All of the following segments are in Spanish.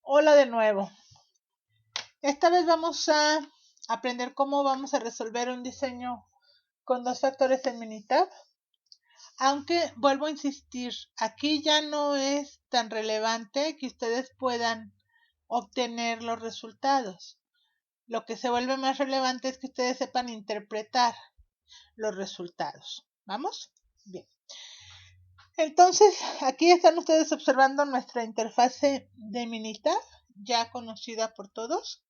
Hola de nuevo. Esta vez vamos a aprender cómo vamos a resolver un diseño con dos factores en Minitab. Aunque vuelvo a insistir, aquí ya no es tan relevante que ustedes puedan obtener los resultados. Lo que se vuelve más relevante es que ustedes sepan interpretar los resultados. ¿Vamos? Bien. Entonces, aquí están ustedes observando nuestra interfase de Minitab, ya conocida por todos.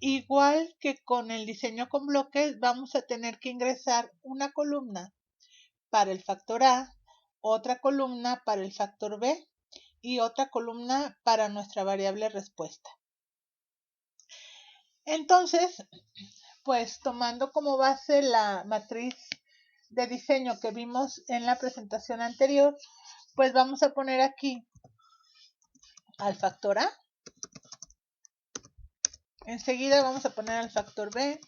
Igual que con el diseño con bloques, vamos a tener que ingresar una columna para el factor A, otra columna para el factor B y otra columna para nuestra variable respuesta. Entonces, pues tomando como base la matriz de diseño que vimos en la presentación anterior, pues vamos a poner aquí al factor A. Enseguida vamos a poner al factor B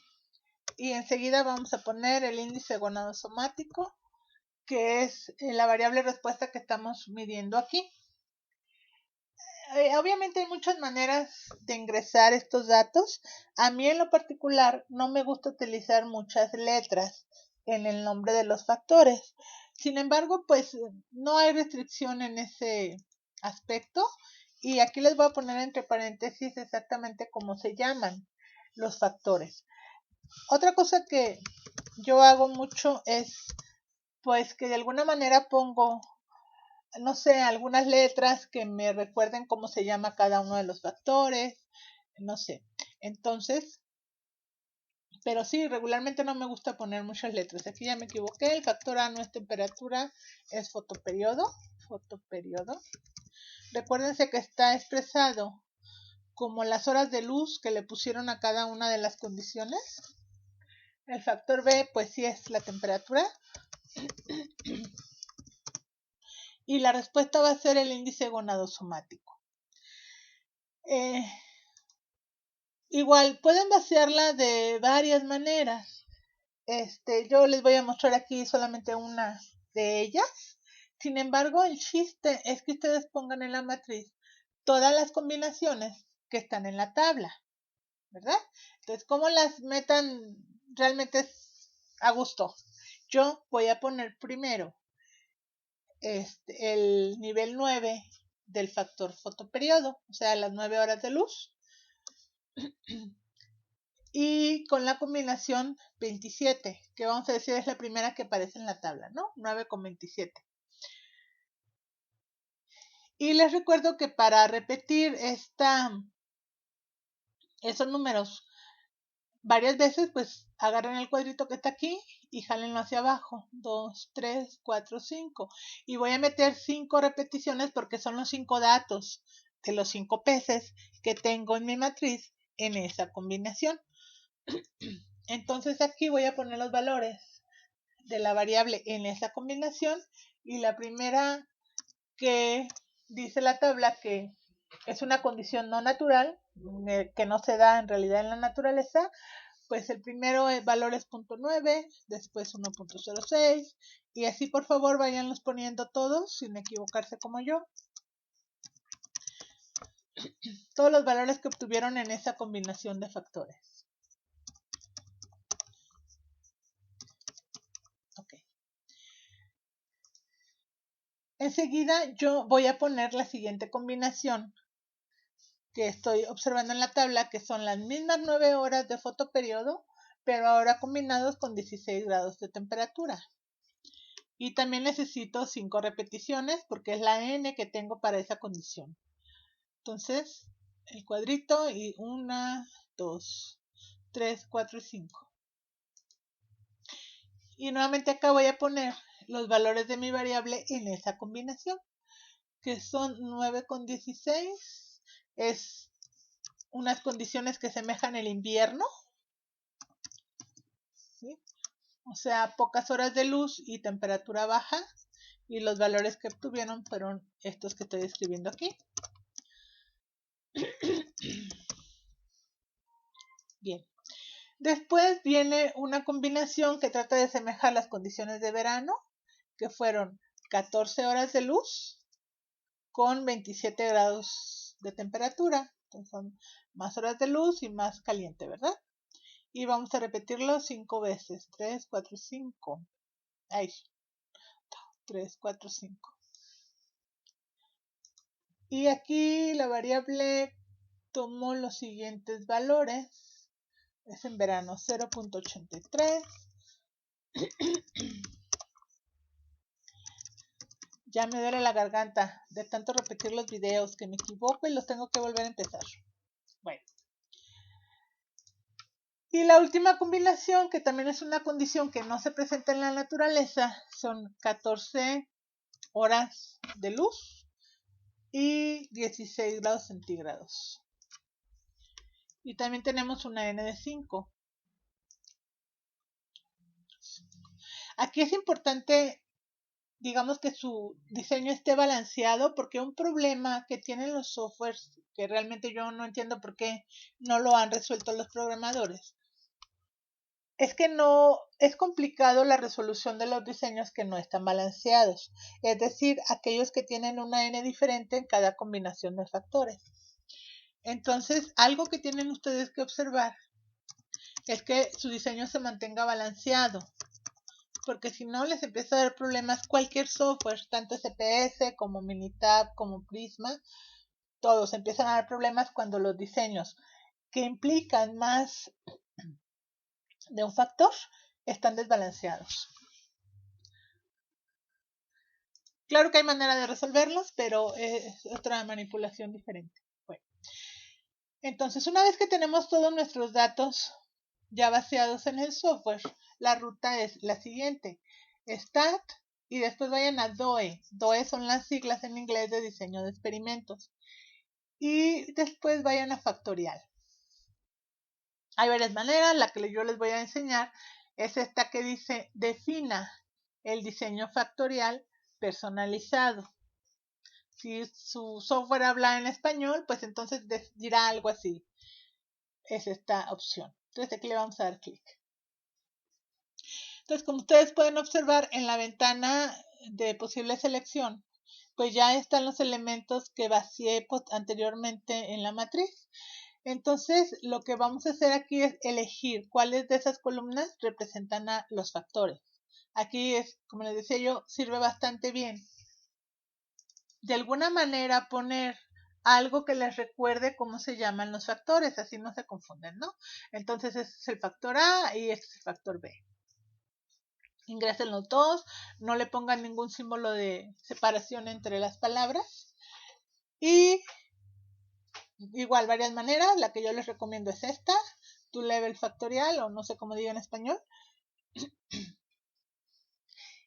y enseguida vamos a poner el índice gonadosomático, que es la variable respuesta que estamos midiendo aquí. Obviamente hay muchas maneras de ingresar estos datos. A mí en lo particular no me gusta utilizar muchas letras en el nombre de los factores. Sin embargo, pues no hay restricción en ese aspecto. Y aquí les voy a poner entre paréntesis exactamente cómo se llaman los factores. Otra cosa que yo hago mucho es pues que de alguna manera pongo, no sé, algunas letras que me recuerden cómo se llama cada uno de los factores, no sé. Entonces, pero sí, regularmente no me gusta poner muchas letras. Aquí ya me equivoqué, el factor A no es temperatura, es fotoperiodo. Recuérdense que está expresado como las horas de luz que le pusieron a cada una de las condiciones. El factor B, pues sí es la temperatura. Y la respuesta va a ser el índice gonadosomático. Igual, pueden vaciarla de varias maneras. Yo les voy a mostrar aquí solamente una de ellas. Sin embargo, el chiste es que ustedes pongan en la matriz todas las combinaciones que están en la tabla, ¿verdad? Entonces, ¿cómo las metan realmente es a gusto? Yo voy a poner primero el nivel 9 del factor fotoperiodo, o sea, las 9 horas de luz. Y con la combinación 27, que vamos a decir es la primera que aparece en la tabla, ¿no? 9 con 27. Y les recuerdo que para repetir esos números varias veces, pues agarren el cuadrito que está aquí y jálenlo hacia abajo. 2, 3, 4, 5. Y voy a meter 5 repeticiones porque son los 5 datos de los 5 peces que tengo en mi matriz en esa combinación. Entonces aquí voy a poner los valores de la variable en esa combinación y la primera que dice la tabla que es una condición no natural, que no se da en realidad en la naturaleza, pues el primero valor es 0.9, después 1.06 y así por favor vayanlos poniendo todos sin equivocarse como yo. Todos los valores que obtuvieron en esa combinación de factores. Okay. Enseguida yo voy a poner la siguiente combinación que estoy observando en la tabla, que son las mismas 9 horas de fotoperiodo, pero ahora combinados con 16 grados de temperatura. Y también necesito 5 repeticiones porque es la n que tengo para esa condición. Entonces, el cuadrito y 1, 2, 3, 4 y 5. Y nuevamente acá voy a poner los valores de mi variable en esa combinación, que son 9 con 16, es unas condiciones que semejan el invierno, ¿sí? O sea, pocas horas de luz y temperatura baja, y los valores que obtuvieron fueron estos que estoy escribiendo aquí. Bien. Después viene una combinación que trata de asemejar las condiciones de verano, que fueron 14 horas de luz con 27 grados de temperatura. Entonces son más horas de luz y más caliente, ¿verdad? Y vamos a repetirlo 5 veces. 3, 4, 5. Ahí. 3, 4, 5. Y aquí la variable tomó los siguientes valores. Es en verano 0.83. Ya me duele la garganta de tanto repetir los videos que me equivoco y los tengo que volver a empezar. Bueno. Y la última combinación, que también es una condición que no se presenta en la naturaleza, son 14 horas de luz y 16 grados centígrados. Y también tenemos una n de 5. Aquí es importante, digamos, que su diseño esté balanceado, porque un problema que tienen los softwares, que realmente yo no entiendo por qué no lo han resuelto los programadores, es que no es complicado la resolución de los diseños que no están balanceados, es decir, aquellos que tienen una n diferente en cada combinación de factores. Entonces, algo que tienen ustedes que observar es que su diseño se mantenga balanceado, porque si no les empieza a dar problemas cualquier software, tanto SPS como Minitab como Prisma, todos empiezan a dar problemas cuando los diseños que implican más de un factor están desbalanceados. Claro que hay manera de resolverlos, pero es otra manipulación diferente. Bueno, entonces una vez que tenemos todos nuestros datos ya vaciados en el software, la ruta es la siguiente: stat y después vayan a DOE. DOE son las siglas en inglés de diseño de experimentos. Y después vayan a factorial. Hay varias maneras, la que yo les voy a enseñar es esta que dice: defina el diseño factorial personalizado. Si su software habla en español, pues entonces dirá algo así. Es esta opción. Entonces aquí le vamos a dar clic. Entonces, como ustedes pueden observar en la ventana de posible selección, pues ya están los elementos que vacié anteriormente en la matriz. Entonces, lo que vamos a hacer aquí es elegir cuáles de esas columnas representan a los factores. Aquí es, como les decía yo, sirve bastante bien de alguna manera poner algo que les recuerde cómo se llaman los factores, así no se confunden, ¿no? Entonces, este es el factor A y este es el factor B. Ingresen los dos, no le pongan ningún símbolo de separación entre las palabras. Y igual, varias maneras, la que yo les recomiendo es esta, toLevel factorial, o no sé cómo diga en español.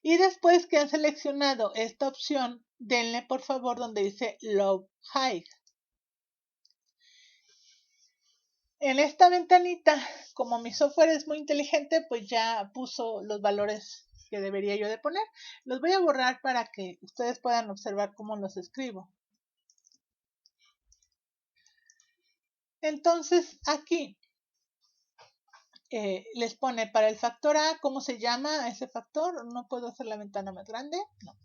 Y después que han seleccionado esta opción, denle por favor donde dice Low High. En esta ventanita, como mi software es muy inteligente, pues ya puso los valores que debería yo de poner. Los voy a borrar para que ustedes puedan observar cómo los escribo. Entonces aquí les pone para el factor A, ¿cómo se llama ese factor? No puedo hacer la ventana más grande. No.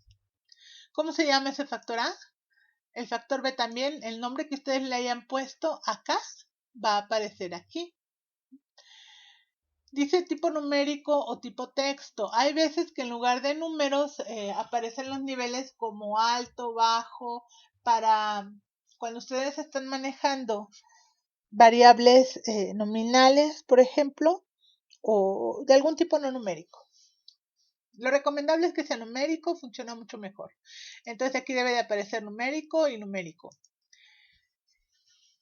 ¿Cómo se llama ese factor A? El factor B también, el nombre que ustedes le hayan puesto acá va a aparecer aquí. Dice tipo numérico o tipo texto. Hay veces que en lugar de números aparecen los niveles como alto, bajo, para cuando ustedes están manejando variables nominales, por ejemplo, o de algún tipo no numérico. Lo recomendable es que sea numérico, funciona mucho mejor. Entonces aquí debe de aparecer numérico y numérico.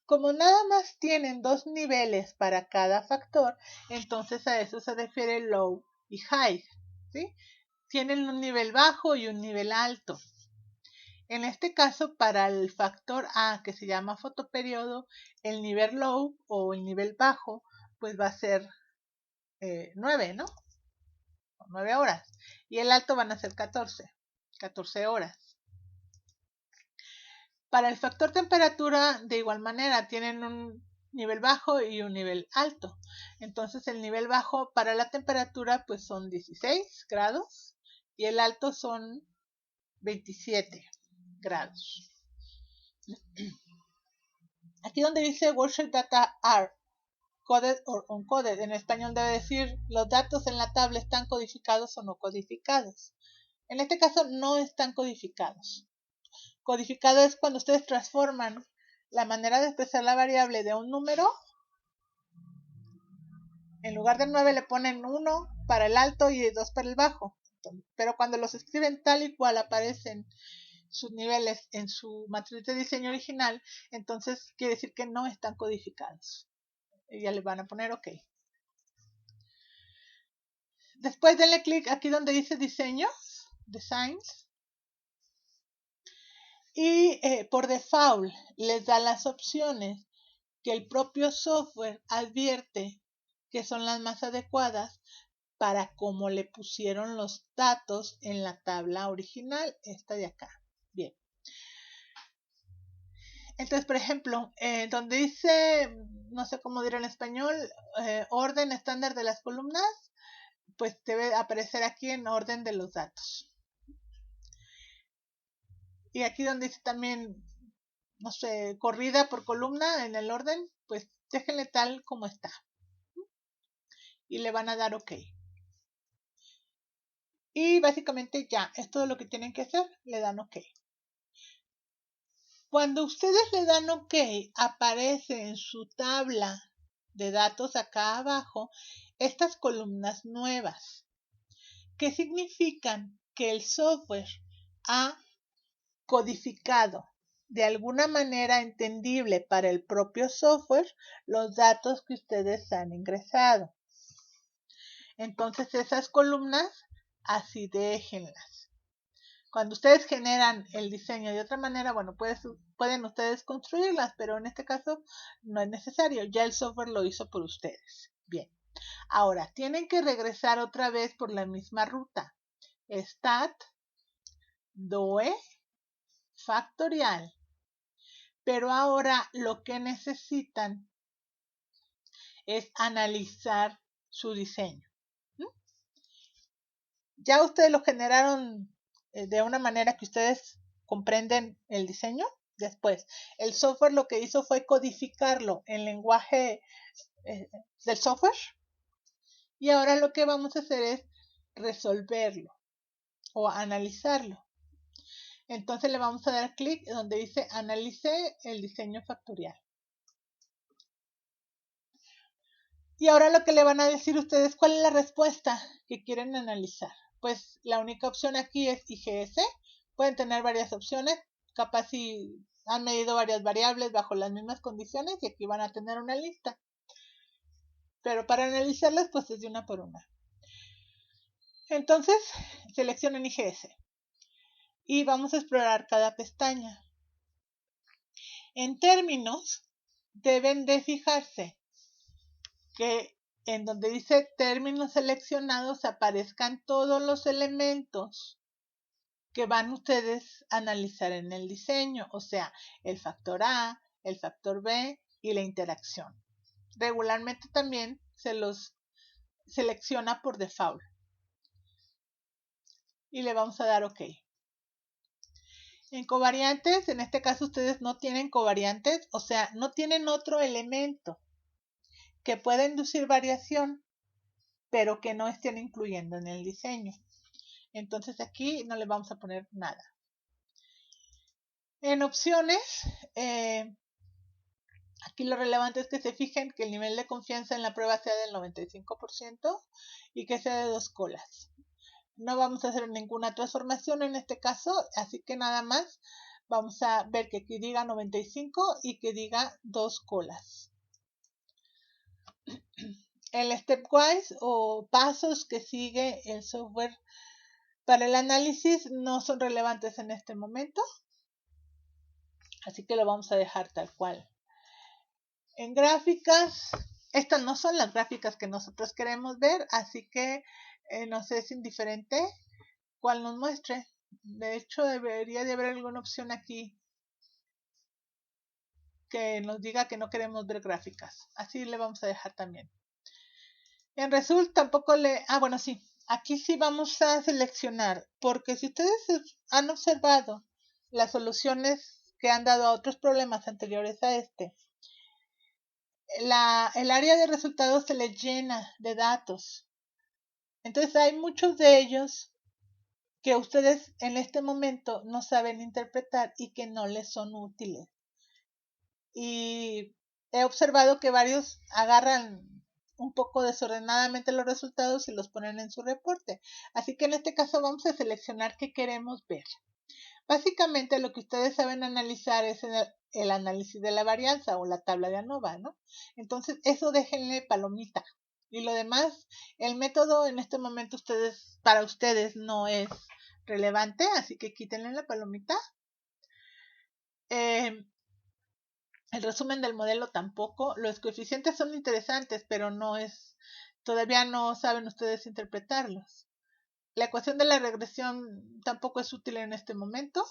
Como nada más tienen dos niveles para cada factor, entonces a eso se refiere low y high, ¿sí? Tienen un nivel bajo y un nivel alto. En este caso, para el factor A, que se llama fotoperiodo, el nivel low o el nivel bajo, pues va a ser 9, ¿no? 9 horas. Y el alto van a ser 14 horas. Para el factor temperatura, de igual manera, tienen un nivel bajo y un nivel alto. Entonces, el nivel bajo para la temperatura, pues son 16 grados y el alto son 27 grados. Aquí donde dice Worksheet Data are coded or uncoded, en español debe decir los datos en la tabla están codificados o no codificados. En este caso no están codificados. Codificado es cuando ustedes transforman la manera de expresar la variable de un número. En lugar de 9 le ponen 1 para el alto y 2 para el bajo. Pero cuando los escriben tal y cual aparecen sus niveles en su matriz de diseño original, entonces quiere decir que no están codificados. Y ya le van a poner OK. Después denle clic aquí donde dice diseños, designs. Y por default les da las opciones que el propio software advierte que son las más adecuadas para cómo le pusieron los datos en la tabla original, esta de acá. Bien. Entonces, por ejemplo, donde dice, no sé cómo dirá en español, orden estándar de las columnas, pues debe aparecer aquí en orden de los datos. Y aquí donde dice también, no sé, corrida por columna en el orden, pues déjenle tal como está. Y le van a dar OK. Y básicamente ya, es todo lo que tienen que hacer, le dan OK. Cuando ustedes le dan OK, aparece en su tabla de datos acá abajo estas columnas nuevas, que significan que el software ha codificado de alguna manera entendible para el propio software los datos que ustedes han ingresado. Entonces esas columnas así déjenlas. Cuando ustedes generan el diseño de otra manera, bueno, pueden ustedes construirlas, pero en este caso no es necesario. Ya el software lo hizo por ustedes. Bien. Ahora, tienen que regresar otra vez por la misma ruta. Stat, DOE, factorial. Pero ahora lo que necesitan es analizar su diseño. Ya ustedes lo generaron de una manera que ustedes comprenden el diseño. Después, el software lo que hizo fue codificarlo en lenguaje del software. Y ahora lo que vamos a hacer es resolverlo o analizarlo. Entonces le vamos a dar clic donde dice analice el diseño factorial. Y ahora lo que le van a decir ustedes, ¿cuál es la respuesta que quieren analizar? Pues la única opción aquí es IGS. Pueden tener varias opciones, capaz si han medido varias variables bajo las mismas condiciones y aquí van a tener una lista. Pero para analizarlas pues es de una por una. Entonces seleccionen IGS y vamos a explorar cada pestaña. En términos deben de fijarse que en donde dice términos seleccionados aparezcan todos los elementos que van ustedes a analizar en el diseño, o sea, el factor A, el factor B y la interacción. Regularmente también se los selecciona por default. Y le vamos a dar OK. En covariantes, en este caso ustedes no tienen covariantes, o sea, no tienen otro elemento que pueda inducir variación, pero que no estén incluyendo en el diseño. Entonces aquí no le vamos a poner nada. En opciones, aquí lo relevante es que se fijen que el nivel de confianza en la prueba sea del 95% y que sea de 2 colas. No vamos a hacer ninguna transformación en este caso, así que nada más vamos a ver que aquí diga 95 y que diga 2 colas. El stepwise o pasos que sigue el software para el análisis no son relevantes en este momento, así que lo vamos a dejar tal cual. En gráficas, estas no son las gráficas que nosotros queremos ver, así que nos es indiferente cuál nos muestre. De hecho, debería de haber alguna opción aquí que nos diga que no queremos ver gráficas. Así le vamos a dejar también. En Result tampoco bueno, sí. Aquí sí vamos a seleccionar, porque si ustedes han observado las soluciones que han dado a otros problemas anteriores a este, el área de resultados se les llena de datos. Entonces hay muchos de ellos que ustedes en este momento no saben interpretar y que no les son útiles. Y he observado que varios agarran un poco desordenadamente los resultados y los ponen en su reporte. Así que en este caso vamos a seleccionar qué queremos ver. Básicamente lo que ustedes saben analizar es el análisis de la varianza o la tabla de ANOVA, ¿no? Entonces eso déjenle palomita. Y lo demás, el método en este momento para ustedes no es relevante, así que quítenle la palomita. El resumen del modelo tampoco. Los coeficientes son interesantes, pero todavía no saben ustedes interpretarlos. La ecuación de la regresión tampoco es útil en este momento.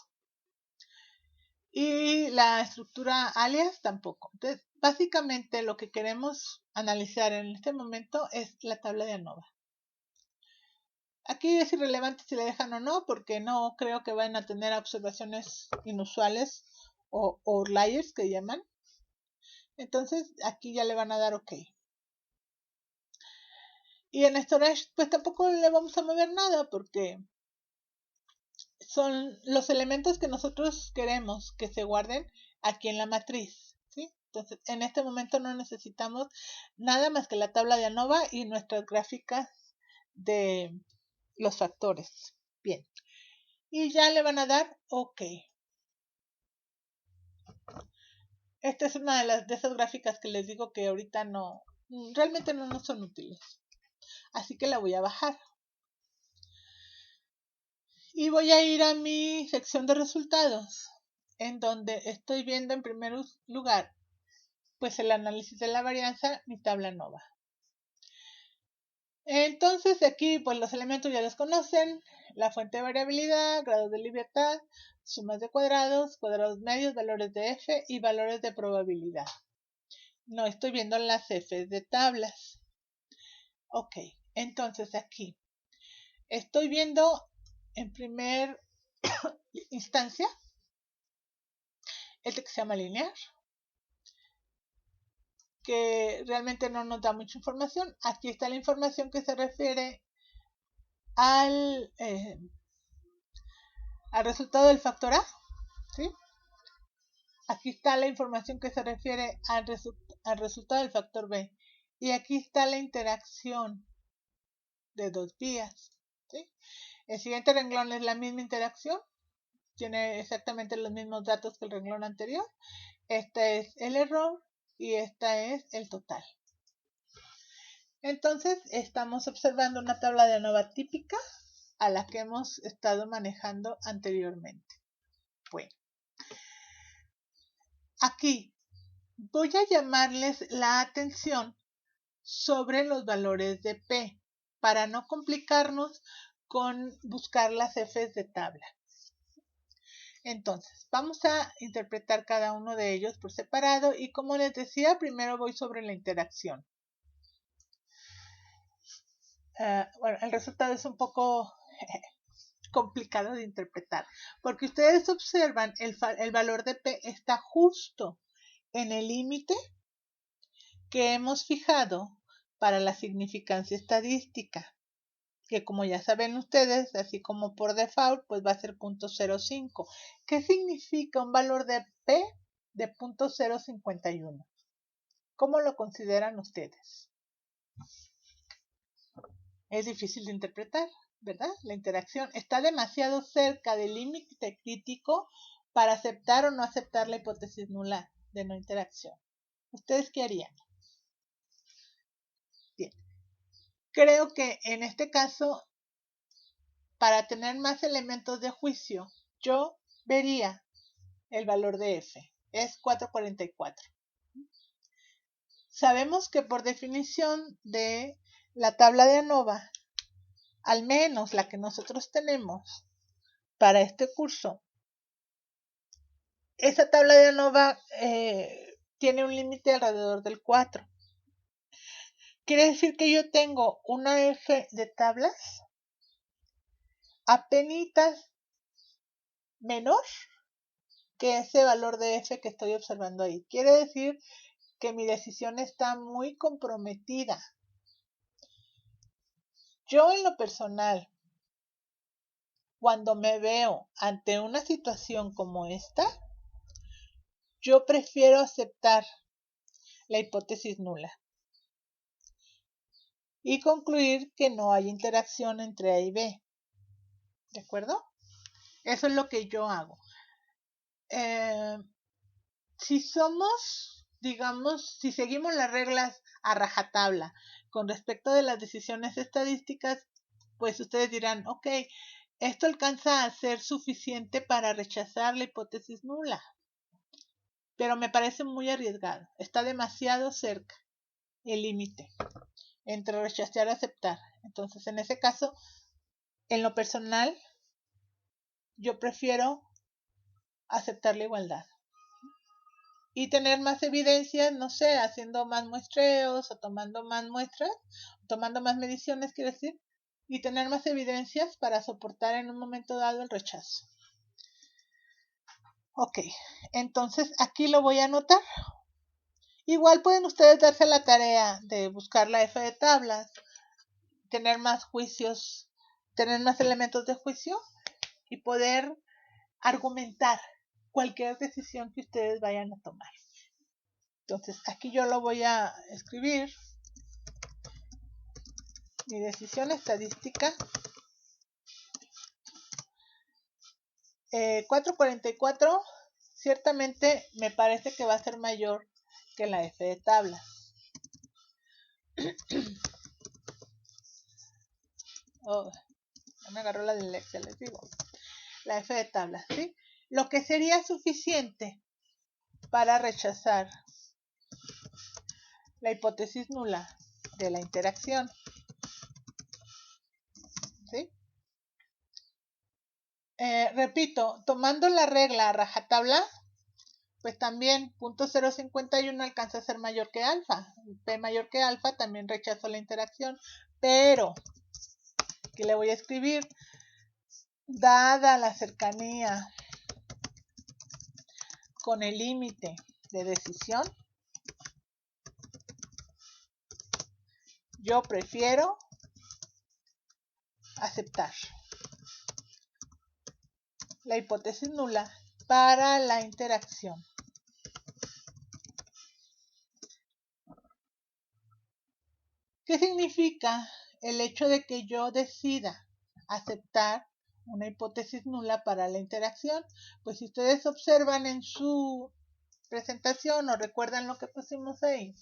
Y la estructura alias tampoco. Entonces, básicamente lo que queremos analizar en este momento es la tabla de ANOVA. Aquí es irrelevante si le dejan o no, porque no creo que vayan a tener observaciones inusuales o outliers que llaman. Entonces, aquí ya le van a dar OK. Y en storage, pues tampoco le vamos a mover nada, porque son los elementos que nosotros queremos que se guarden aquí en la matriz, ¿sí? Entonces, en este momento no necesitamos nada más que la tabla de ANOVA y nuestras gráficas de los factores. Bien. Y ya le van a dar OK. Esta es una de esas gráficas que les digo que ahorita realmente no nos son útiles. Así que la voy a bajar. Y voy a ir a mi sección de resultados, en donde estoy viendo en primer lugar pues el análisis de la varianza, mi tabla ANOVA. Entonces aquí pues los elementos ya los conocen, la fuente de variabilidad, grados de libertad, sumas de cuadrados, cuadrados medios, valores de f y valores de probabilidad. No estoy viendo las f de tablas. Ok, entonces aquí estoy viendo en primer instancia este que se llama lineal, que realmente no nos da mucha información. Aquí está la información que se refiere al resultado del factor A, ¿sí? Aquí está la información que se refiere al resultado del factor B. Y aquí está la interacción de dos vías, ¿sí? El siguiente renglón es la misma interacción, tiene exactamente los mismos datos que el renglón anterior. Este es el error y esta es el total. Entonces estamos observando una tabla de ANOVA típica a la que hemos estado manejando anteriormente. Bueno, aquí voy a llamarles la atención sobre los valores de P para no complicarnos con buscar las Fs de tabla. Entonces, vamos a interpretar cada uno de ellos por separado y como les decía, primero voy sobre la interacción. Bueno, el resultado es un poco complicado de interpretar, porque ustedes observan el valor de P está justo en el límite que hemos fijado para la significancia estadística, que como ya saben ustedes, así como por default, pues va a ser 0.05. ¿Qué significa un valor de P de 0.051? ¿Cómo lo consideran ustedes? Es difícil de interpretar, ¿verdad? La interacción está demasiado cerca del límite crítico para aceptar o no aceptar la hipótesis nula de no interacción. ¿Ustedes qué harían? Bien. Creo que en este caso, para tener más elementos de juicio, yo vería el valor de f. Es 444. Sabemos que por definición de la tabla de ANOVA, al menos la que nosotros tenemos para este curso, esa tabla de ANOVA tiene un límite alrededor del 4. Quiere decir que yo tengo una f de tablas apenitas menor que ese valor de f que estoy observando ahí. Quiere decir que mi decisión está muy comprometida. Yo en lo personal, cuando me veo ante una situación como esta, yo prefiero aceptar la hipótesis nula y concluir que no hay interacción entre A y B. ¿De acuerdo? Eso es lo que yo hago. Si somos, digamos, si seguimos las reglas a rajatabla con respecto de las decisiones estadísticas, pues ustedes dirán, ok, esto alcanza a ser suficiente para rechazar la hipótesis nula, pero me parece muy arriesgado. Está demasiado cerca el límite entre rechazar y aceptar. Entonces, en ese caso, en lo personal, yo prefiero aceptar la igualdad y tener más evidencias, no sé, haciendo más muestreos o tomando más muestras, tomando más mediciones, quiero decir, y tener más evidencias para soportar en un momento dado el rechazo. Ok, entonces aquí lo voy a anotar. Igual pueden ustedes darse la tarea de buscar la F de tablas, tener más juicios, tener más elementos de juicio y poder argumentar cualquier decisión que ustedes vayan a tomar. Entonces aquí yo lo voy a escribir. Mi decisión estadística 444 ciertamente me parece que va a ser mayor que la F de tablas. Oh, no me agarró la dislexia, les digo. La F de tablas, ¿sí? Lo que sería suficiente para rechazar la hipótesis nula de la interacción, ¿sí? Repito, tomando la regla a rajatabla, pues también 0.051 alcanza a ser mayor que alfa. P mayor que alfa también rechazo la interacción, pero, ¿qué le voy a escribir? Dada la cercanía con el límite de decisión, yo prefiero aceptar la hipótesis nula para la interacción. ¿Qué significa el hecho de que yo decida aceptar una hipótesis nula para la interacción? Pues si ustedes observan en su presentación o recuerdan lo que pusimos ahí,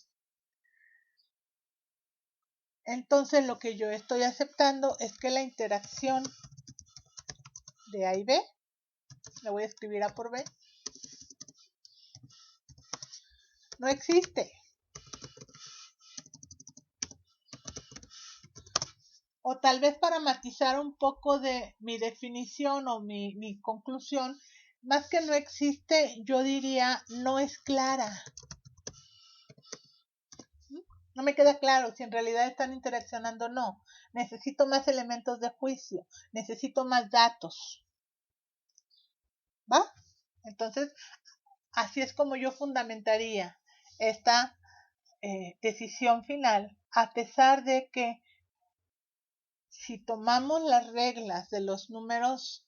entonces lo que yo estoy aceptando es que la interacción de A y B, le voy a escribir A por B, no existe. O tal vez para matizar un poco de mi definición o mi conclusión, más que no existe, yo diría no es clara. No me queda claro si en realidad están interaccionando o no. Necesito más elementos de juicio, necesito más datos. ¿Va? Entonces, así es como yo fundamentaría esta decisión final, a pesar de que si tomamos las reglas de los números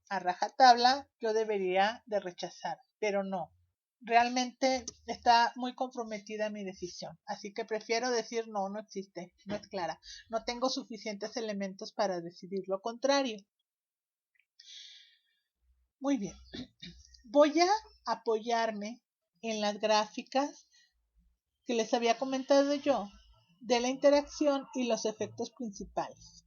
a rajatabla, yo debería de rechazar, pero no. Realmente está muy comprometida mi decisión, así que prefiero decir no, no existe, no es clara. No tengo suficientes elementos para decidir lo contrario. Muy bien. Voy a apoyarme en las gráficas que les había comentado yo de la interacción y los efectos principales.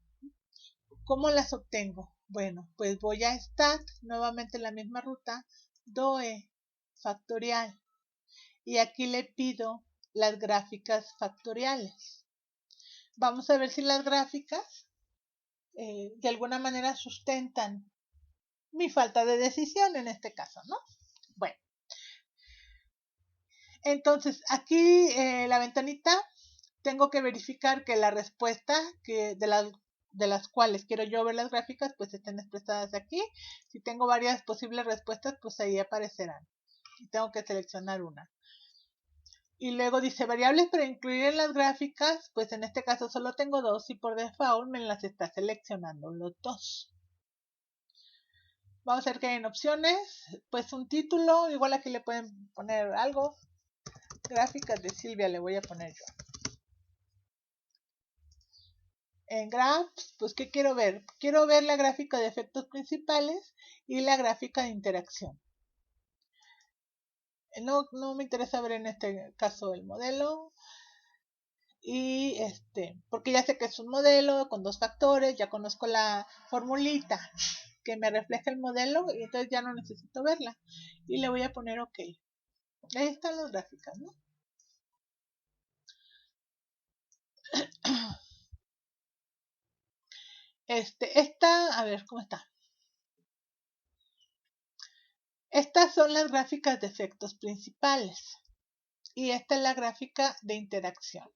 ¿Cómo las obtengo? Bueno, pues voy a stat, nuevamente la misma ruta, DOE factorial. Y aquí le pido las gráficas factoriales. Vamos a ver si las gráficas de alguna manera sustentan mi falta de decisión en este caso, ¿no? Bueno, entonces aquí la ventanita tengo que verificar que la respuesta de las de las cuales quiero yo ver las gráficas, pues estén expresadas aquí. Si tengo varias posibles respuestas, pues ahí aparecerán. Y tengo que seleccionar una. Y luego dice variables para incluir en las gráficas, pues en este caso solo tengo dos y por default me las está seleccionando los dos. Vamos a ver qué hay en opciones. Pues un título, igual aquí le pueden poner algo. Gráficas de Silvia le voy a poner yo. En Graphs, pues ¿qué quiero ver? Quiero ver la gráfica de efectos principales y la gráfica de interacción. No me interesa ver en este caso el modelo. Y porque ya sé que es un modelo con dos factores, ya conozco la formulita que me refleja el modelo y entonces ya no necesito verla. Y le voy a poner OK. Ahí están las gráficas, ¿no? A ver, ¿cómo está? Estas son las gráficas de efectos principales. Y esta es la gráfica de interacción.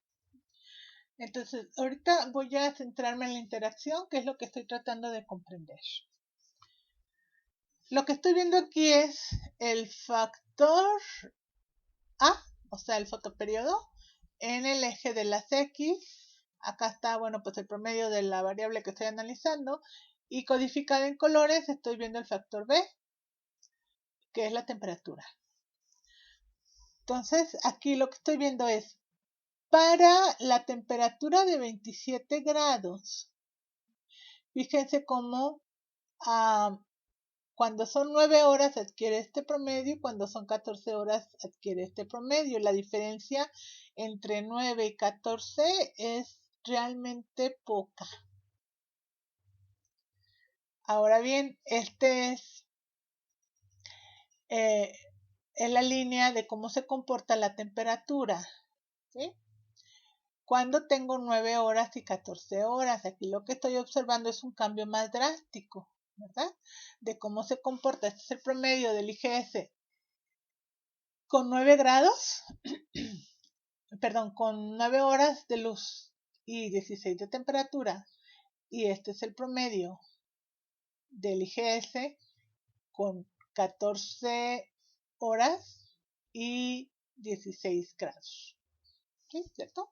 Entonces, ahorita voy a centrarme en la interacción, que es lo que estoy tratando de comprender. Lo que estoy viendo aquí es el factor A, o sea, el fotoperiodo, en el eje de las X. Acá está, bueno, pues el promedio de la variable que estoy analizando. Y codificada en colores estoy viendo el factor B, que es la temperatura. Entonces, aquí lo que estoy viendo es, para la temperatura de 27 grados, fíjense cómo cuando son 9 horas adquiere este promedio y cuando son 14 horas adquiere este promedio. La diferencia entre 9 y 14 es realmente poca. Ahora bien, es la línea de cómo se comporta la temperatura, ¿sí? Cuando tengo 9 horas y 14 horas, aquí lo que estoy observando es un cambio más drástico, ¿verdad? De cómo se comporta. Este es el promedio del IGS con 9 grados, perdón, con 9 horas de luz y 16 de temperatura. Y este es el promedio del IGS con 14 horas y 16 grados. ¿Sí? ¿Cierto?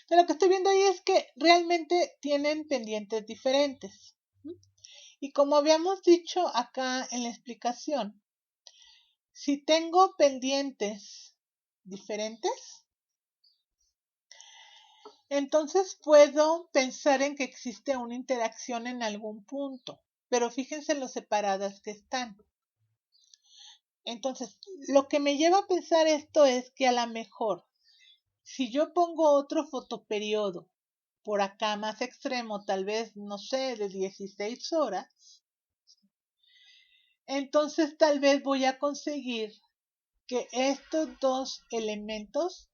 Pero lo que estoy viendo ahí es que realmente tienen pendientes diferentes. Y como habíamos dicho acá en la explicación, si tengo pendientes diferentes, entonces puedo pensar en que existe una interacción en algún punto, pero fíjense lo separadas que están. Entonces, lo que me lleva a pensar esto es que a lo mejor, si yo pongo otro fotoperiodo por acá más extremo, tal vez, no sé, de 16 horas, entonces tal vez voy a conseguir que estos dos elementos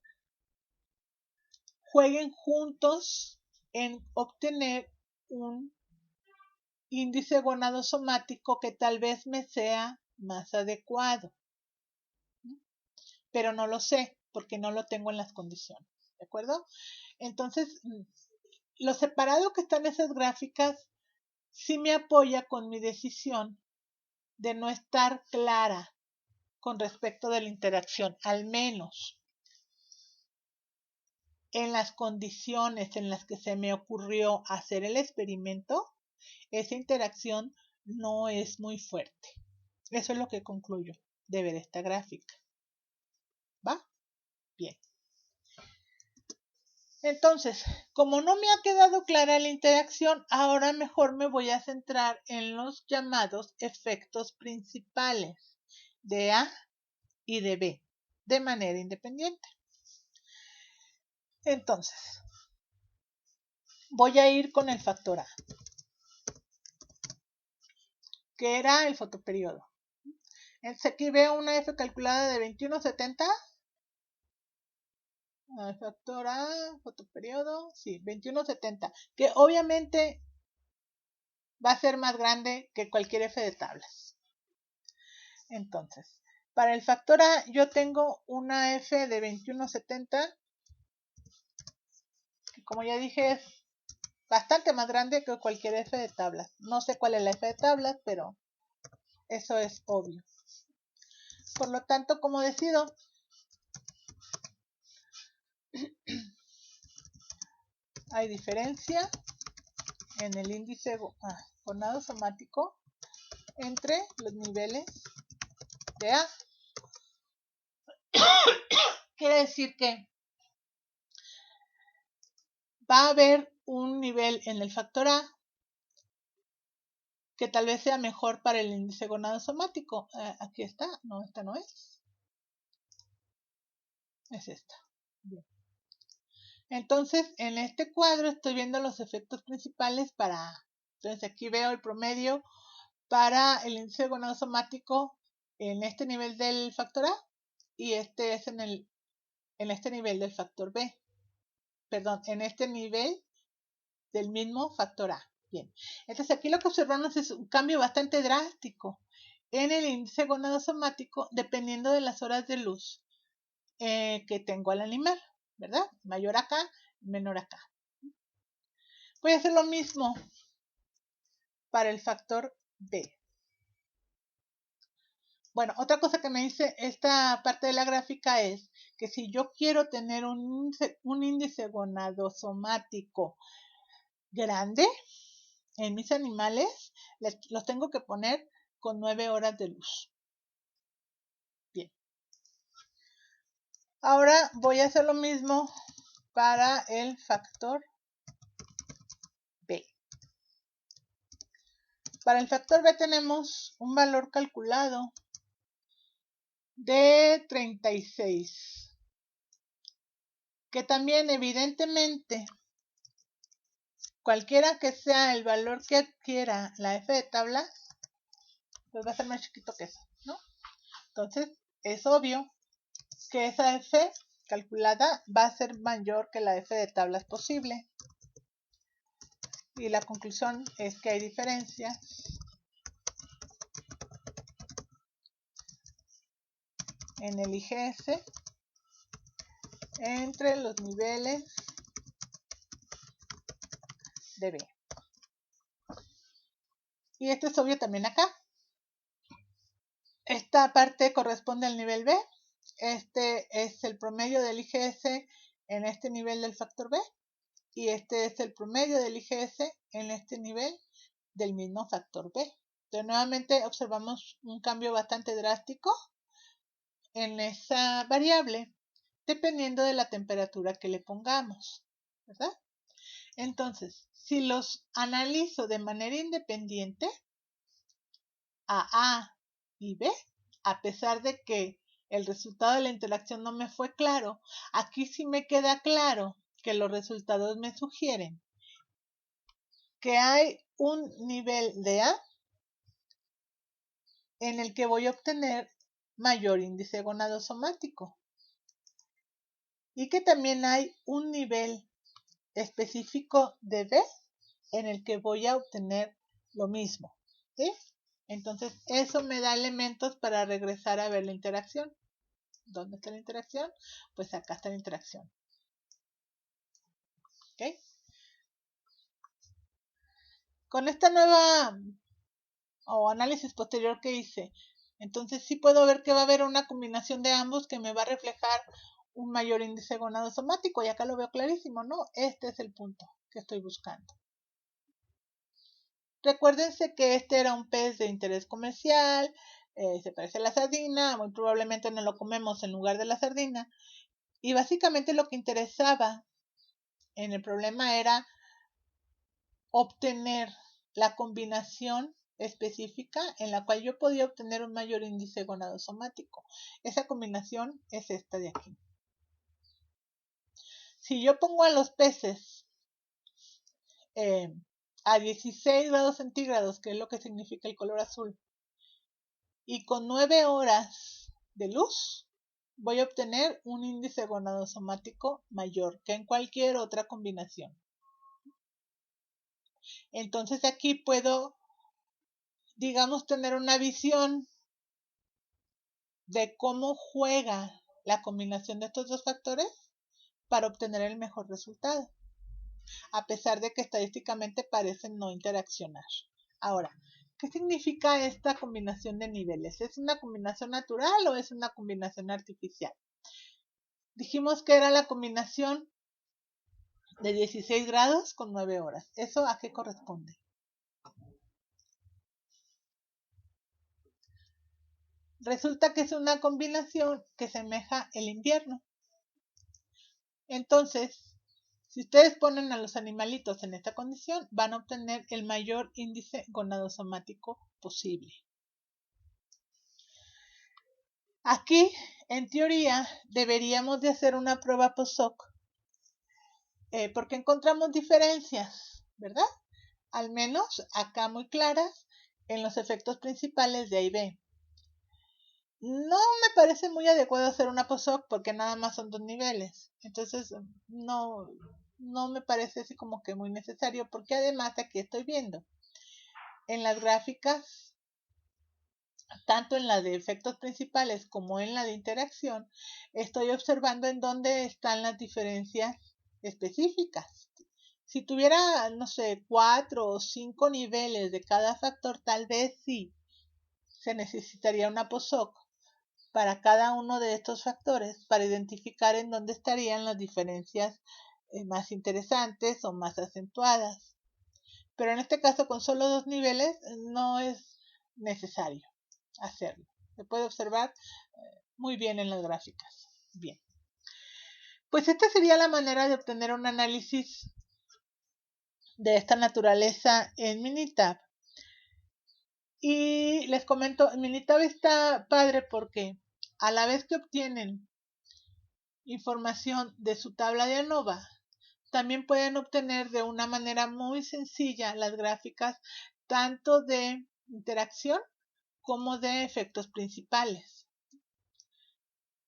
jueguen juntos en obtener un índice gonadosomático que tal vez me sea más adecuado. Pero no lo sé porque no lo tengo en las condiciones. ¿De acuerdo? Entonces, lo separado que están esas gráficas sí me apoya con mi decisión de no estar clara con respecto de la interacción, al menos en las condiciones en las que se me ocurrió hacer el experimento, esa interacción no es muy fuerte. Eso es lo que concluyo de ver esta gráfica. ¿Va? Bien. Entonces, como no me ha quedado clara la interacción, ahora mejor me voy a centrar en los llamados efectos principales de A y de B, de manera independiente. Entonces, voy a ir con el factor A, que era el fotoperiodo. Entonces aquí veo una F calculada de 2170. Factor A, fotoperiodo, sí, 2170, que obviamente va a ser más grande que cualquier F de tablas. Entonces, para el factor A yo tengo una F de 2170 que como ya dije es bastante más grande que cualquier F de tablas. No sé cuál es la F de tablas, pero eso es obvio. Por lo tanto, como decido, hay diferencia en el índice gonadosomático entre los niveles de A. Quiere decir que va a haber un nivel en el factor A que tal vez sea mejor para el índice gonadosomático. Aquí está, no, esta no es. Es esta. Bien. Entonces, en este cuadro estoy viendo los efectos principales para A. Entonces, aquí veo el promedio para el índice gonadosomático en este nivel del factor A y este es en este nivel del factor B. Perdón, en este nivel del mismo factor A. Bien, entonces aquí lo que observamos es un cambio bastante drástico en el índice gonadosomático dependiendo de las horas de luz que tengo al animal, ¿verdad? Mayor acá, menor acá. Voy a hacer lo mismo para el factor B. Bueno, otra cosa que me dice esta parte de la gráfica es que si yo quiero tener un índice gonadosomático grande en mis animales, los tengo que poner con 9 horas de luz. Bien. Ahora voy a hacer lo mismo para el factor B. Para el factor B tenemos un valor calculado de 36, que también evidentemente cualquiera que sea el valor que adquiera la F de tabla, pues va a ser más chiquito que eso, ¿no? Entonces es obvio que esa F calculada va a ser mayor que la F de tablas posible. Y la conclusión es que hay diferencia en el IGS entre los niveles de B. Y esto es obvio también acá. Esta parte corresponde al nivel B. Este es el promedio del IGS en este nivel del factor B. Y este es el promedio del IGS en este nivel del mismo factor B. Entonces nuevamente observamos un cambio bastante drástico en esa variable dependiendo de la temperatura que le pongamos, ¿verdad? Entonces, si los analizo de manera independiente, a y B, a pesar de que el resultado de la interacción no me fue claro, aquí sí me queda claro que los resultados me sugieren que hay un nivel de A en el que voy a obtener mayor índice gonadosomático y que también hay un nivel específico de B en el que voy a obtener lo mismo, ¿sí? Entonces eso me da elementos para regresar a ver la interacción. ¿Dónde está la interacción? Pues acá está la interacción. ¿Ok? Con esta nueva análisis posterior que hice, entonces sí puedo ver que va a haber una combinación de ambos que me va a reflejar un mayor índice gonadosomático y acá lo veo clarísimo, ¿no? Este es el punto que estoy buscando. Recuérdense que este era un pez de interés comercial, se parece a la sardina, muy probablemente no lo comemos en lugar de la sardina, y básicamente lo que interesaba en el problema era obtener la combinación específica en la cual yo podía obtener un mayor índice gonadosomático. Esa combinación es esta de aquí. Si yo pongo a los peces a 16 grados centígrados, que es lo que significa el color azul, y con 9 horas de luz, voy a obtener un índice gonadosomático mayor que en cualquier otra combinación. Entonces aquí puedo, digamos, tener una visión de cómo juega la combinación de estos dos factores para obtener el mejor resultado. a pesar de que estadísticamente parecen no interaccionar. Ahora, ¿qué significa esta combinación de niveles? ¿Es una combinación natural o es una combinación artificial? Dijimos que era la combinación de 16 grados con 9 horas. ¿Eso a qué corresponde? Resulta que es una combinación que semeja el invierno. Entonces, si ustedes ponen a los animalitos en esta condición, van a obtener el mayor índice gonadosomático posible. Aquí, en teoría, deberíamos de hacer una prueba post-hoc porque encontramos diferencias, ¿verdad? Al menos acá muy claras en los efectos principales de A y B. No me parece muy adecuado hacer una post-hoc porque nada más son 2 niveles. Entonces, no me parece así como que muy necesario porque además aquí estoy viendo en las gráficas, tanto en la de efectos principales como en la de interacción, estoy observando en dónde están las diferencias específicas. Si tuviera, no sé, 4 o 5 niveles de cada factor, tal vez sí se necesitaría una post-hoc para cada uno de estos factores para identificar en dónde estarían las diferencias más interesantes o más acentuadas. Pero en este caso, con solo 2 niveles, no es necesario hacerlo. Se puede observar muy bien en las gráficas. Bien. Pues esta sería la manera de obtener un análisis de esta naturaleza en Minitab. Y les comento, Minitab está padre porque a la vez que obtienen información de su tabla de ANOVA, también pueden obtener de una manera muy sencilla las gráficas tanto de interacción como de efectos principales.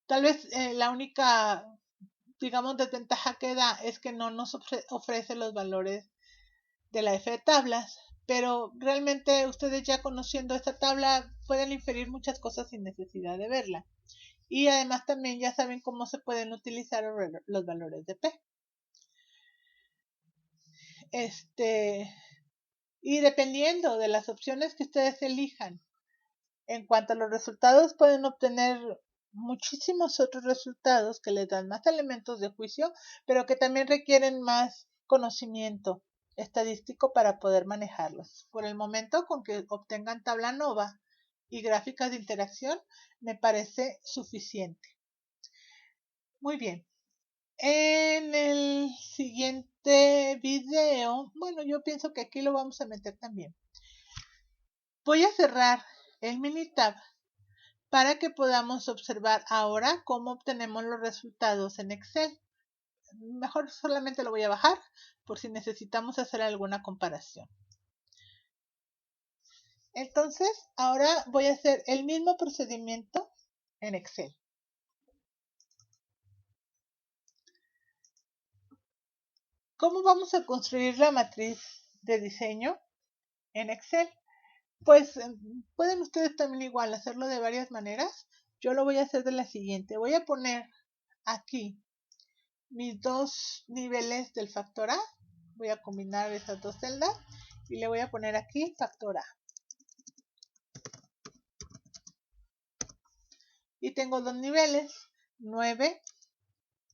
Tal vez la única, digamos, desventaja que da es que no nos ofrece los valores de la F de tablas, pero realmente ustedes ya conociendo esta tabla pueden inferir muchas cosas sin necesidad de verla. Y además también ya saben cómo se pueden utilizar los valores de P. Y dependiendo de las opciones que ustedes elijan, en cuanto a los resultados, pueden obtener muchísimos otros resultados que les dan más elementos de juicio, pero que también requieren más conocimiento estadístico para poder manejarlos. Por el momento, con que obtengan tabla ANOVA y gráficas de interacción, me parece suficiente. Muy bien. En el siguiente video, bueno, yo pienso que aquí lo vamos a meter también. Voy a cerrar el Minitab para que podamos observar ahora cómo obtenemos los resultados en Excel. Mejor solamente lo voy a bajar por si necesitamos hacer alguna comparación. Entonces, ahora voy a hacer el mismo procedimiento en Excel. ¿Cómo vamos a construir la matriz de diseño en Excel? Pues pueden ustedes también igual hacerlo de varias maneras. Yo lo voy a hacer de la siguiente. Voy a poner aquí mis 2 niveles del factor A. Voy a combinar esas 2 celdas y le voy a poner aquí factor A. Y tengo 2 niveles, 9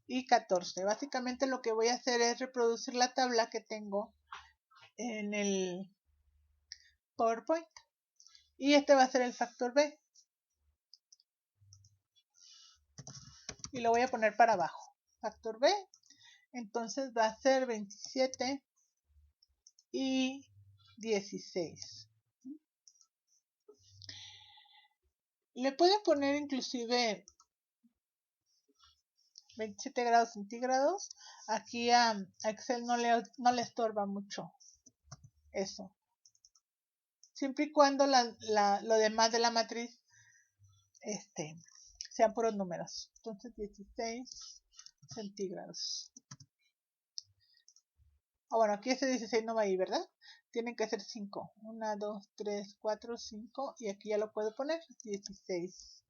y 14. Básicamente lo que voy a hacer es reproducir la tabla que tengo en el PowerPoint. Y este va a ser el factor B. Y lo voy a poner para abajo. Factor B. Entonces va a ser 27 y 16. Le pueden poner inclusive 27 grados centígrados. Aquí a Excel no le estorba mucho eso. Siempre y cuando lo demás de la matriz sean puros números. Entonces 16 centígrados. Bueno, aquí ese 16 no va ahí, ¿verdad? Tienen que ser 5. 1, 2, 3, 4, 5. Y aquí ya lo puedo poner. 16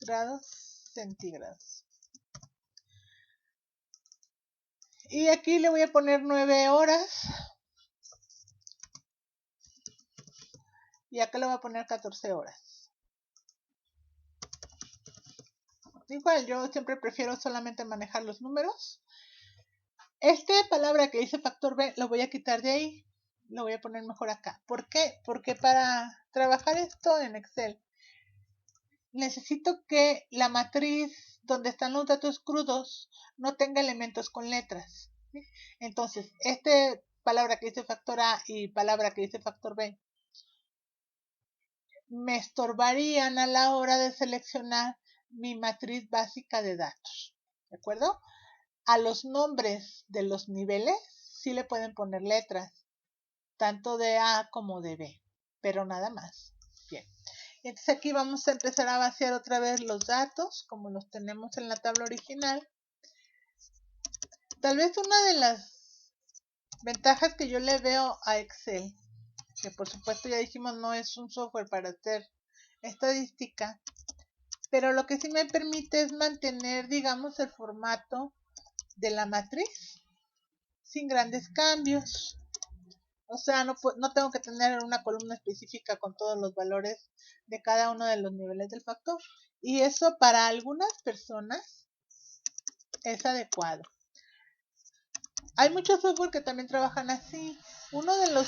grados centígrados. Y aquí le voy a poner 9 horas. Y acá le voy a poner 14 horas. Igual, yo siempre prefiero solamente manejar los números. Esta palabra que dice factor B lo voy a quitar de ahí. Lo voy a poner mejor acá. ¿Por qué? Porque para trabajar esto en Excel necesito que la matriz donde están los datos crudos no tenga elementos con letras. ¿Sí? Entonces, esta palabra que dice factor A y palabra que dice factor B me estorbarían a la hora de seleccionar mi matriz básica de datos. ¿De acuerdo? A los nombres de los niveles sí le pueden poner letras, tanto de A como de B, pero nada más. Bien. Entonces aquí vamos a empezar a vaciar otra vez los datos, como los tenemos en la tabla original. Tal vez una de las ventajas que yo le veo a Excel, que por supuesto ya dijimos no es un software para hacer estadística, pero lo que sí me permite es mantener, digamos, el formato de la matriz sin grandes cambios. O sea, no tengo que tener una columna específica con todos los valores de cada uno de los niveles del factor. Y eso para algunas personas es adecuado. Hay muchos software que también trabajan así. Uno de los,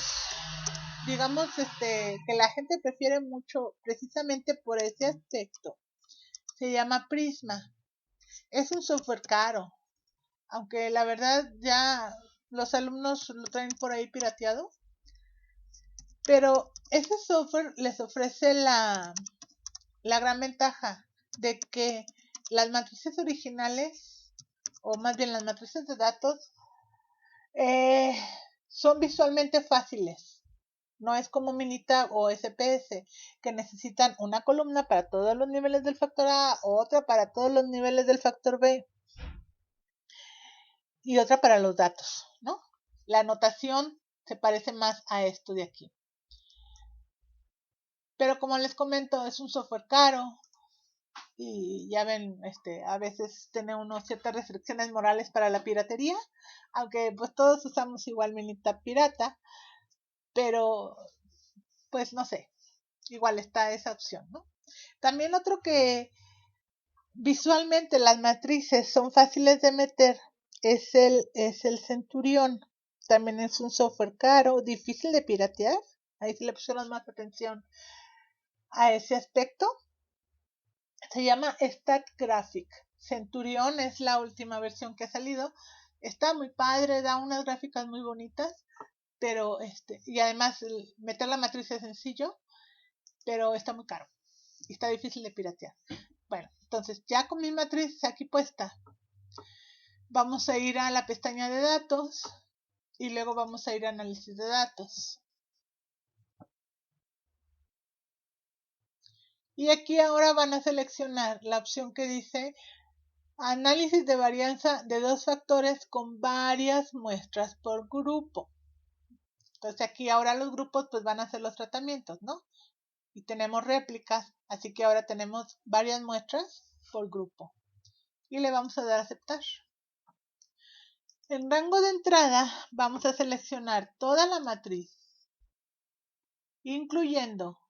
digamos, que la gente prefiere mucho precisamente por ese aspecto, se llama Prisma. Es un software caro, aunque la verdad ya los alumnos lo traen por ahí pirateado. Pero ese software les ofrece la gran ventaja de que las matrices originales, o más bien las matrices de datos, son visualmente fáciles. No es como Minitab o SPS, que necesitan una columna para todos los niveles del factor A, otra para todos los niveles del factor B y otra para los datos, ¿no? La anotación se parece más a esto de aquí. Pero como les comento, es un software caro y ya ven, a veces tiene unos ciertas restricciones morales para la piratería, aunque pues todos usamos igual Minitab pirata, pero pues no sé, igual está esa opción, ¿no? También otro que visualmente las matrices son fáciles de meter es el Centurión. También es un software caro, difícil de piratear. Ahí sí le pusieron más atención a ese aspecto. Se llama StatGraphic. Centurión es la última versión que ha salido. Está muy padre, da unas gráficas muy bonitas, pero y además meter la matriz es sencillo, pero está muy caro y está difícil de piratear. Bueno, entonces ya con mi matriz aquí puesta, vamos a ir a la pestaña de datos y luego vamos a ir a análisis de datos. Y aquí ahora van a seleccionar la opción que dice análisis de varianza de dos factores con varias muestras por grupo. Entonces aquí ahora los grupos pues van a hacer los tratamientos, ¿no? Y tenemos réplicas, así que ahora tenemos varias muestras por grupo. Y le vamos a dar a aceptar. En rango de entrada vamos a seleccionar toda la matriz, incluyendo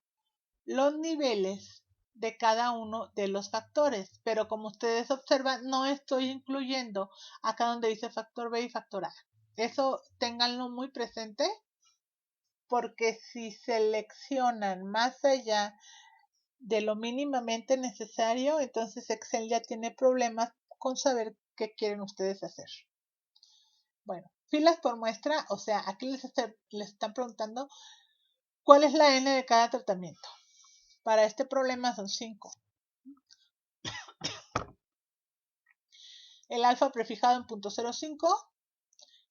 los niveles de cada uno de los factores, pero como ustedes observan no estoy incluyendo acá donde dice factor B y factor A. Eso ténganlo muy presente porque si seleccionan más allá de lo mínimamente necesario, entonces Excel ya tiene problemas con saber qué quieren ustedes hacer. Bueno, filas por muestra, o sea, aquí les están preguntando cuál es la N de cada tratamiento. Para este problema son 5. El alfa prefijado en .05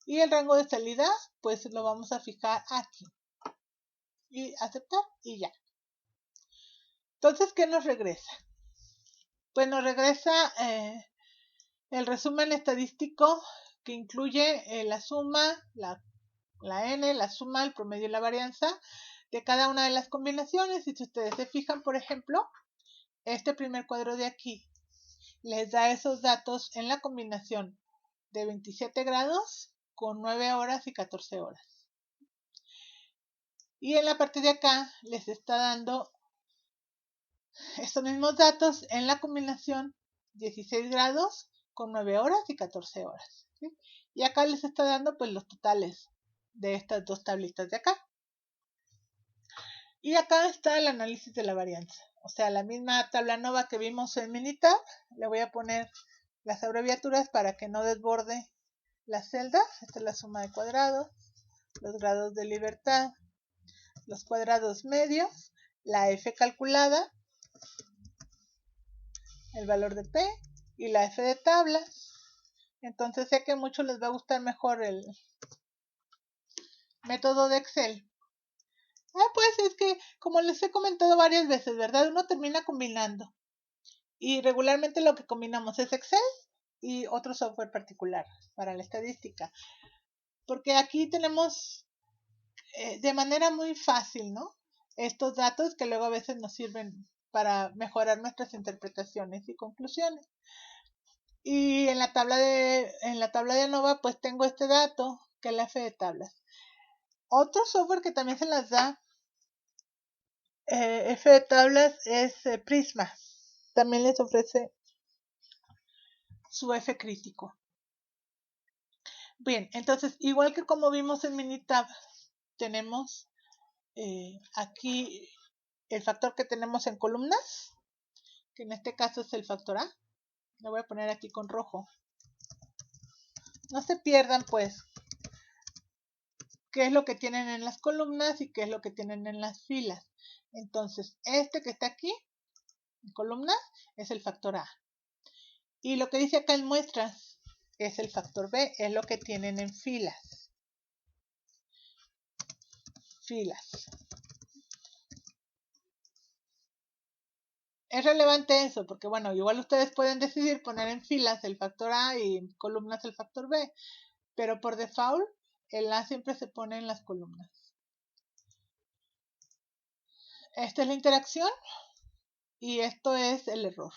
y el rango de salida pues lo vamos a fijar aquí. Y aceptar y ya. Entonces, ¿qué nos regresa? Pues nos regresa el resumen estadístico que incluye la suma, la n, la suma, el promedio y la varianza de cada una de las combinaciones. Y si ustedes se fijan, por ejemplo, este primer cuadro de aquí les da esos datos en la combinación de 27 grados con 9 horas y 14 horas. Y en la parte de acá les está dando estos mismos datos en la combinación 16 grados con 9 horas y 14 horas. ¿Sí? Y acá les está dando pues los totales de estas dos tablitas de acá. Y acá está el análisis de la varianza. O sea, la misma tabla ANOVA que vimos en Minitab. Le voy a poner las abreviaturas para que no desborde las celdas. Esta es la suma de cuadrados, los grados de libertad, los cuadrados medios, la F calculada, el valor de P y la F de tablas. Entonces sé que a muchos les va a gustar mejor el método de Excel. Pues es que, como les he comentado varias veces, ¿verdad? Uno termina combinando. Y regularmente lo que combinamos es Excel y otro software particular para la estadística. Porque aquí tenemos de manera muy fácil, ¿no? Estos datos que luego a veces nos sirven para mejorar nuestras interpretaciones y conclusiones. Y en la tabla de ANOVA pues tengo este dato que es la F de tablas. Otro software que también se las da F de tablas es Prisma. También les ofrece su F crítico. Bien, entonces igual que como vimos en Minitab, tenemos aquí el factor que tenemos en columnas, que en este caso es el factor A. Lo voy a poner aquí con rojo. No se pierdan pues qué es lo que tienen en las columnas y qué es lo que tienen en las filas. Entonces, este que está aquí en columnas es el factor A. Y lo que dice acá en muestras es el factor B, es lo que tienen en filas. Es relevante eso, porque bueno, igual ustedes pueden decidir poner en filas el factor A y en columnas el factor B, pero por default el A siempre se pone en las columnas. Esta es la interacción y esto es el error.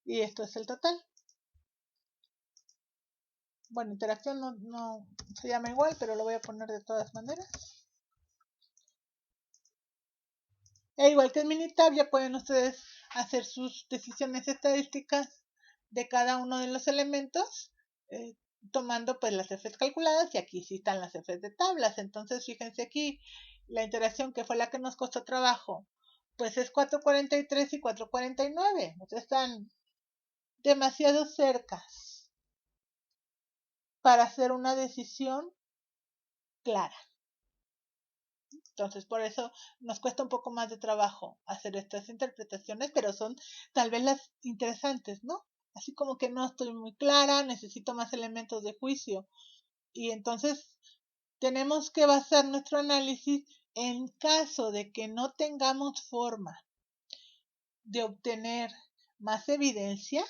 Y esto es el total. Bueno, interacción no se llama igual, pero lo voy a poner de todas maneras. E igual que en Minitab, ya pueden ustedes hacer sus decisiones estadísticas de cada uno de los elementos, tomando pues las Fs calculadas, y aquí sí están las Fs de tablas. Entonces fíjense aquí, la interacción que fue la que nos costó trabajo, pues es 443 y 449. Entonces están demasiado cercas para hacer una decisión clara. Entonces, por eso nos cuesta un poco más de trabajo hacer estas interpretaciones, pero son tal vez las interesantes, ¿no? Así como que no estoy muy clara, necesito más elementos de juicio. Y entonces tenemos que basar nuestro análisis en caso de que no tengamos forma de obtener más evidencia,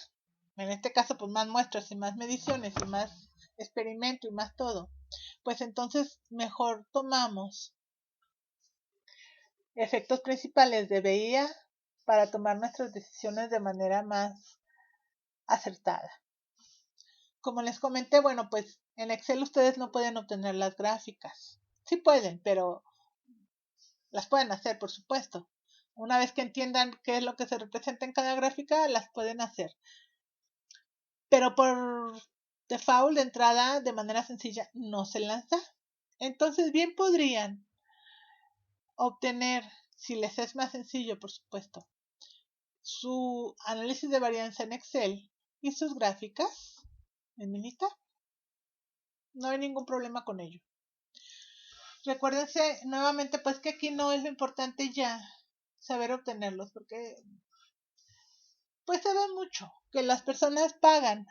en este caso pues más muestras y más mediciones y más experimento y más todo, pues entonces mejor tomamos efectos principales de BIA para tomar nuestras decisiones de manera más acertada. Como les comenté, bueno, pues en Excel ustedes no pueden obtener las gráficas. Sí pueden, pero las pueden hacer, por supuesto. Una vez que entiendan qué es lo que se representa en cada gráfica, las pueden hacer. Pero por default, de entrada, de manera sencilla, no se lanza. Entonces, bien podrían obtener, si les es más sencillo, por supuesto, su análisis de varianza en Excel y sus gráficas en Minitab. No hay ningún problema con ello. Recuérdense nuevamente pues que aquí no es lo importante ya saber obtenerlos, porque pues se ve mucho que las personas pagan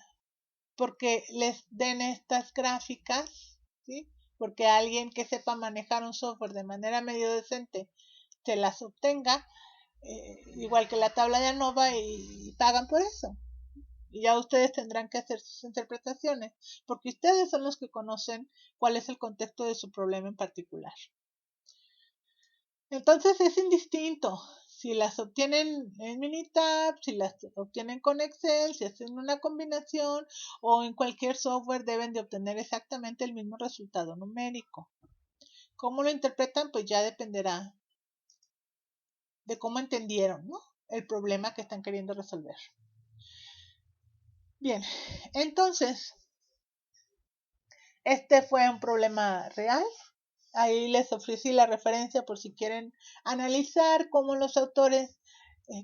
porque les den estas gráficas, ¿sí? Porque alguien que sepa manejar un software de manera medio decente se las obtenga, igual que la tabla de ANOVA, y pagan por eso. Y ya ustedes tendrán que hacer sus interpretaciones, porque ustedes son los que conocen cuál es el contexto de su problema en particular. Entonces es indistinto Si las obtienen en Minitab, si las obtienen con Excel, si hacen una combinación o en cualquier software deben de obtener exactamente el mismo resultado numérico. ¿Cómo lo interpretan? Pues ya dependerá de cómo entendieron, ¿no?, el problema que están queriendo resolver. Bien, entonces, este fue un problema real. Ahí les ofrecí la referencia por si quieren analizar cómo los autores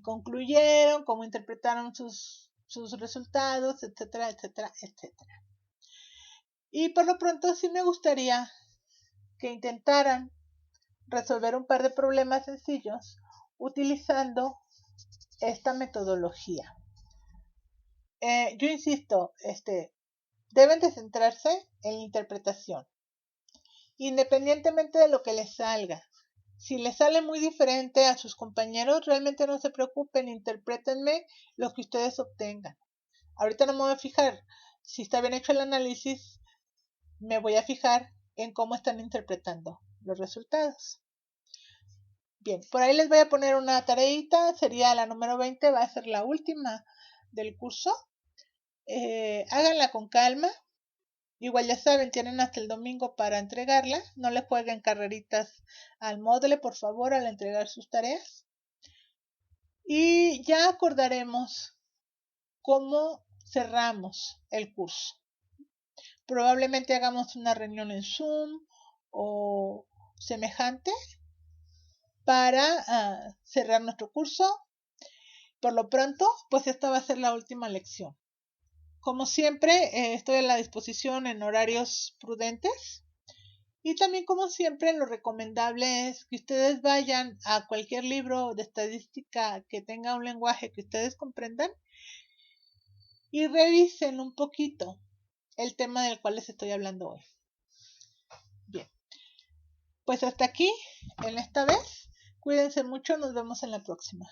concluyeron, cómo interpretaron sus resultados, etcétera, etcétera, etcétera. Y por lo pronto sí me gustaría que intentaran resolver un par de problemas sencillos utilizando esta metodología. Yo insisto, deben de centrarse en la interpretación, independientemente de lo que les salga. Si les sale muy diferente a sus compañeros, realmente no se preocupen, interprétenme lo que ustedes obtengan. Ahorita no me voy a fijar si está bien hecho el análisis, me voy a fijar en cómo están interpretando los resultados. Bien, por ahí les voy a poner una tareita, sería la número 20, va a ser la última del curso. Háganla con calma. Igual ya saben, tienen hasta el domingo para entregarla. No le jueguen carreritas al Moodle, por favor, al entregar sus tareas. Y ya acordaremos cómo cerramos el curso. Probablemente hagamos una reunión en Zoom o semejante para cerrar nuestro curso. Por lo pronto, pues esta va a ser la última lección. Como siempre, estoy a la disposición en horarios prudentes. Y también, como siempre, lo recomendable es que ustedes vayan a cualquier libro de estadística que tenga un lenguaje que ustedes comprendan y revisen un poquito el tema del cual les estoy hablando hoy. Bien, pues hasta aquí en esta vez. Cuídense mucho, nos vemos en la próxima.